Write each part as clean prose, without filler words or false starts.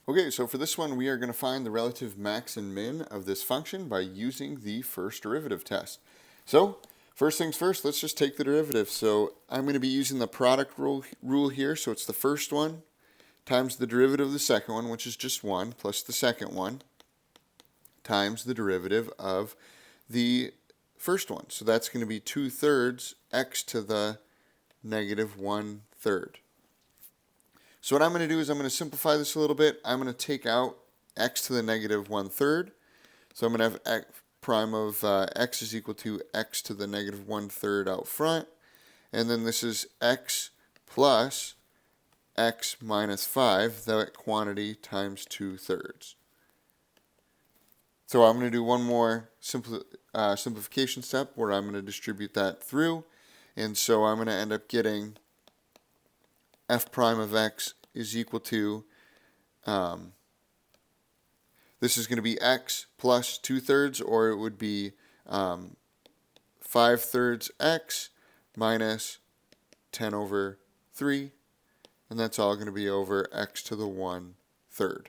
Okay, so for this one, we are going to find the relative max and min of this function by using the first derivative test. So, first things first, let's just take the derivative. So, I'm going to be using the product rule here. So, it's the first one times the derivative of the second one, which is just 1, plus the second one, times the derivative of the first one. So, that's going to be 2/3 x to the negative 1/3. So what I'm going to do is I'm going to simplify this a little bit. I'm going to take out x to the negative 1/3. So I'm going to have x prime of x is equal to x to the negative 1/3 out front. And then this is x plus x minus 5, that quantity times 2/3. So I'm going to do one more simplification step where I'm going to distribute that through. And so I'm going to end up getting f prime of x is equal to, this is going to be x plus 2/3, or it would be 5/3 x minus 10/3, and that's all going to be over x to the 1/3.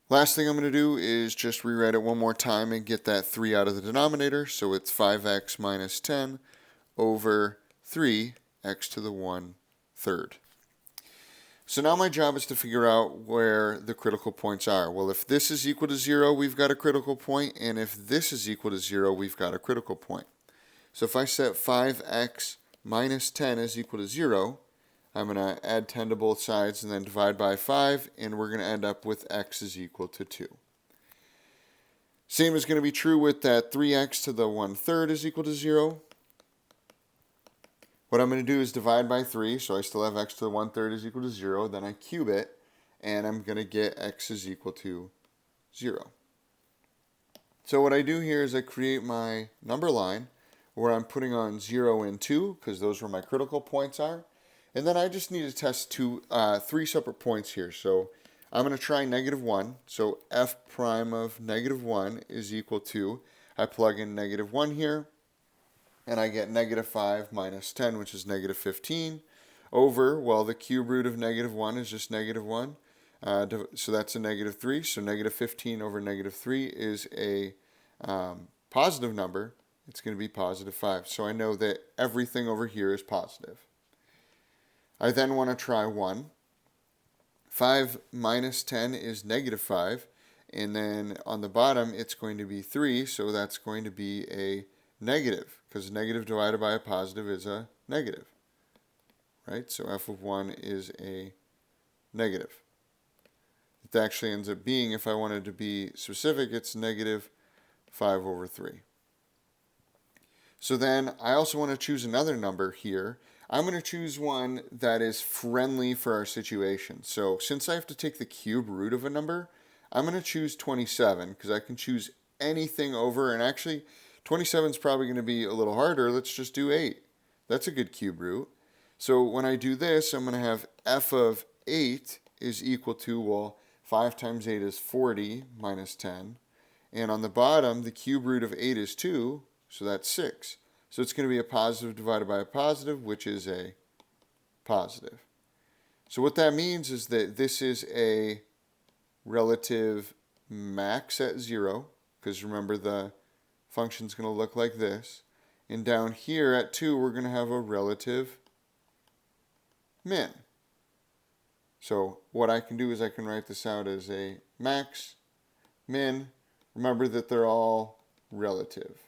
Last thing I'm going to do is just rewrite it one more time and get that 3 out of the denominator. So it's 5x minus 10 over 3x to the 1/3. So now my job is to figure out where the critical points are. Well, if this is equal to 0, we've got a critical point, and if this is equal to 0, we've got a critical point. So if I set 5x minus 10 is equal to 0, I'm going to add 10 to both sides and then divide by 5, and we're going to end up with x is equal to 2. Same is going to be true with that 3x to the 1/3 is equal to 0. What I'm going to do is divide by 3, so I still have x to the 1/3 is equal to 0. Then I cube it, and I'm going to get x is equal to 0. So what I do here is I create my number line where I'm putting on 0 and 2, because those where my critical points are. And then I just need to test three separate points here. So I'm going to try negative 1. So f prime of negative 1 is equal to, I plug in negative 1 here, and I get negative 5 minus 10, which is negative 15, over, well, the cube root of negative 1 is just negative 1. So that's a negative 3. So negative 15 over negative 3 is a positive number. It's going to be positive 5. So I know that everything over here is positive. I then want to try 1. 5 minus 10 is negative 5. And then on the bottom, it's going to be 3. So that's going to be a negative, because negative divided by a positive is a negative. Right? So f of 1 is a negative. It actually ends up being, if I wanted to be specific, it's negative 5 over 3. So then I also want to choose another number here. I'm going to choose one that is friendly for our situation. So since I have to take the cube root of a number, I'm going to choose 27, because I can choose anything over, and actually 27 is probably going to be a little harder. Let's just do 8. That's a good cube root. So when I do this, I'm going to have f of 8 is equal to, well, 5 times 8 is 40 minus 10. And on the bottom, the cube root of 8 is 2, so that's 6. So it's going to be a positive divided by a positive, which is a positive. So what that means is that this is a relative max at 0, because remember the function's going to look like this. And down here at 2, we're going to have a relative min. So what I can do is I can write this out as a max, min. Remember that they're all relative.